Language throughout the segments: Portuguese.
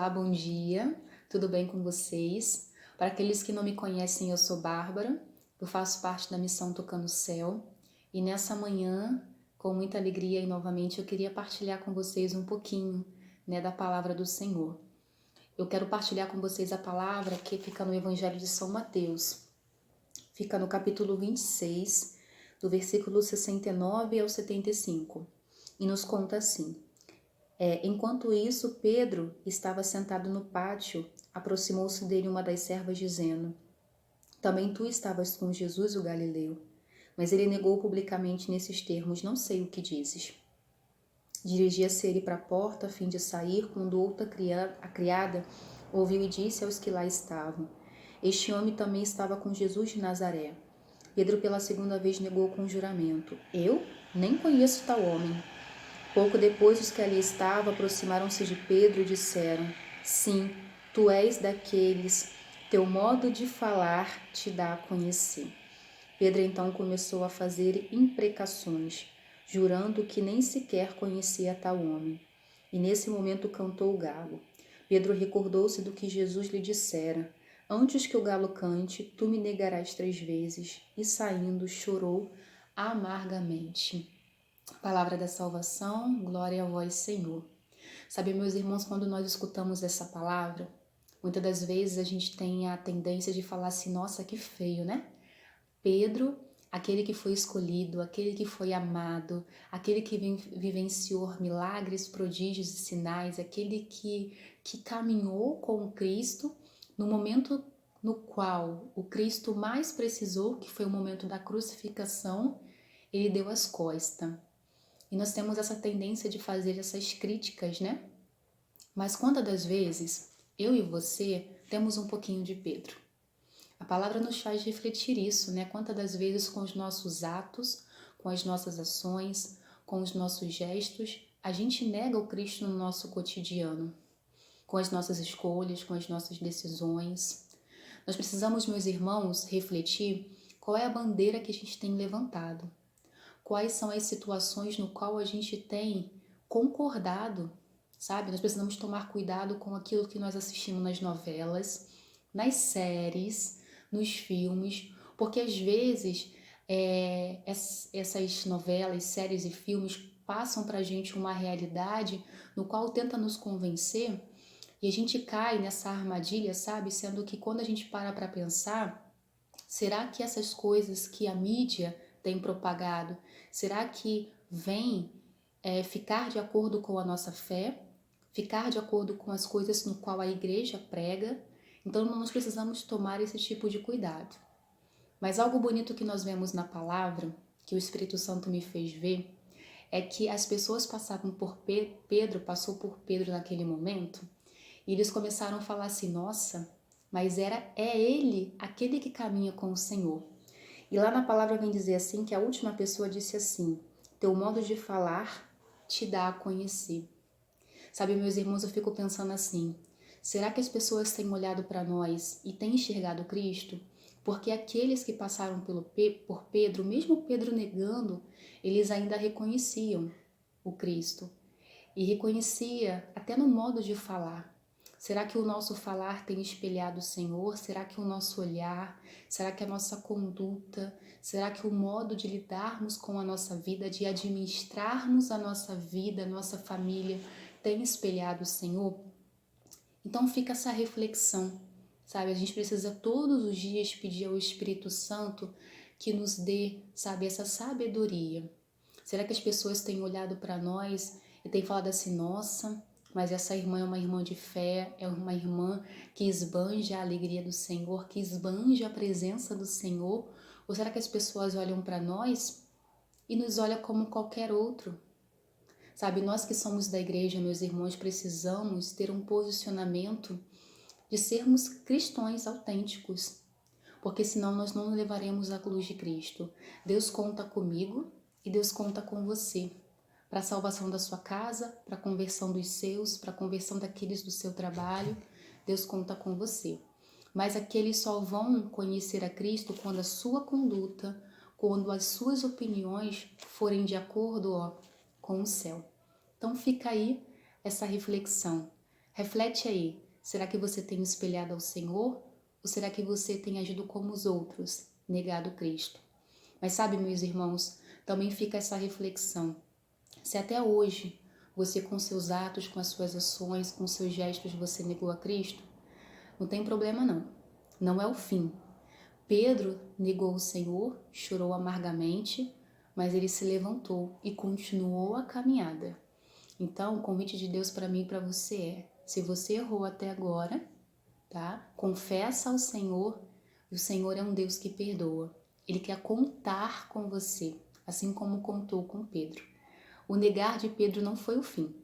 Olá, bom dia, tudo bem com vocês? Para aqueles que não me conhecem, eu sou Bárbara, eu faço parte da Missão Tocando o Céu e nessa manhã, com muita alegria e novamente, eu queria partilhar com vocês um pouquinho, da palavra do Senhor. Eu quero partilhar com vocês a palavra que fica no Evangelho de São Mateus, fica no capítulo 26, do versículo 69 ao 75, e nos conta assim. Enquanto isso, Pedro estava sentado no pátio. Aproximou-se dele uma das servas, dizendo: Também tu estavas com Jesus, o Galileu. Mas ele negou publicamente nesses termos: Não sei o que dizes. Dirigia-se ele para a porta a fim de sair, quando outra criada ouviu e disse aos que lá estavam: Este homem também estava com Jesus de Nazaré. Pedro pela segunda vez negou com juramento: Eu nem conheço tal homem. Pouco depois, os que ali estavam aproximaram-se de Pedro e disseram: Sim, tu és daqueles, teu modo de falar te dá a conhecer. Pedro então começou a fazer imprecações, jurando que nem sequer conhecia tal homem. E nesse momento cantou o galo. Pedro recordou-se do que Jesus lhe dissera: Antes que o galo cante, tu me negarás 3 vezes. E saindo, chorou amargamente. Palavra da salvação, glória a vós, Senhor. Sabe, meus irmãos, quando nós escutamos essa palavra, muitas das vezes a gente tem a tendência de falar assim: nossa, que feio, né? Pedro, aquele que foi escolhido, aquele que foi amado, aquele que vivenciou milagres, prodígios e sinais, aquele que caminhou com o Cristo no momento no qual o Cristo mais precisou, que foi o momento da crucificação, ele deu as costas. E nós temos essa tendência de fazer essas críticas, né? Mas quantas das vezes eu e você temos um pouquinho de Pedro? A palavra nos faz refletir isso, né? Quantas das vezes com os nossos atos, com as nossas ações, com os nossos gestos, a gente nega o Cristo no nosso cotidiano, com as nossas escolhas, com as nossas decisões. Nós precisamos, meus irmãos, refletir qual é a bandeira que a gente tem levantado. Quais são as situações no qual a gente tem concordado, sabe? Nós precisamos tomar cuidado com aquilo que nós assistimos nas novelas, nas séries, nos filmes, porque às vezes essas novelas, séries e filmes passam pra gente uma realidade no qual tenta nos convencer e a gente cai nessa armadilha, sabe? Sendo que quando a gente para pensar, será que essas coisas que a mídia tem propagado, será que vem ficar de acordo com a nossa fé, ficar de acordo com as coisas no qual a igreja prega? Então nós precisamos tomar esse tipo de cuidado. Mas algo bonito que nós vemos na palavra, que o Espírito Santo me fez ver, é que as pessoas passavam por Pedro, passou por Pedro naquele momento, e eles começaram a falar assim: nossa, mas é ele, aquele que caminha com o Senhor. E lá na palavra vem dizer assim, que a última pessoa disse assim: teu modo de falar te dá a conhecer. Sabe, meus irmãos, eu fico pensando assim: será que as pessoas têm olhado para nós e têm enxergado Cristo? Porque aqueles que passaram por Pedro, mesmo Pedro negando, eles ainda reconheciam o Cristo. E reconhecia até no modo de falar. Será que o nosso falar tem espelhado o Senhor? Será que o nosso olhar? Será que a nossa conduta? Será que o modo de lidarmos com a nossa vida, de administrarmos a nossa vida, a nossa família, tem espelhado o Senhor? Então fica essa reflexão, sabe? A gente precisa todos os dias pedir ao Espírito Santo que nos dê, sabe, essa sabedoria. Será que as pessoas têm olhado para nós e têm falado assim: nossa, mas essa irmã é uma irmã de fé, é uma irmã que esbanja a alegria do Senhor, que esbanja a presença do Senhor? Ou será que as pessoas olham para nós e nos olham como qualquer outro? Sabe, nós que somos da igreja, meus irmãos, precisamos ter um posicionamento de sermos cristãos autênticos, porque senão nós não levaremos a cruz de Cristo. Deus conta comigo e Deus conta com você, para a salvação da sua casa, para a conversão dos seus, para a conversão daqueles do seu trabalho. Deus conta com você. Mas aqueles só vão conhecer a Cristo quando a sua conduta, quando as suas opiniões forem de acordo com o céu. Então fica aí essa reflexão. Reflete aí, será que você tem espelhado ao Senhor ou será que você tem agido como os outros, negado Cristo? Mas sabe, meus irmãos, também fica essa reflexão. Se até hoje você com seus atos, com as suas ações, com seus gestos você negou a Cristo, não tem problema não. Não é o fim. Pedro negou o Senhor, chorou amargamente, mas ele se levantou e continuou a caminhada. Então, o convite de Deus para mim e para você é: se você errou até agora, tá? Confessa ao Senhor, e o Senhor é um Deus que perdoa. Ele quer contar com você, assim como contou com Pedro. O negar de Pedro não foi o fim,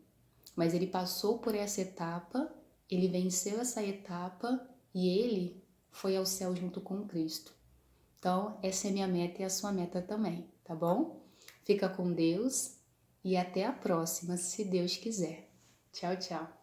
mas ele passou por essa etapa, ele venceu essa etapa e ele foi ao céu junto com Cristo. Então, essa é a minha meta e a sua meta também, tá bom? Fica com Deus e até a próxima, se Deus quiser. Tchau, tchau.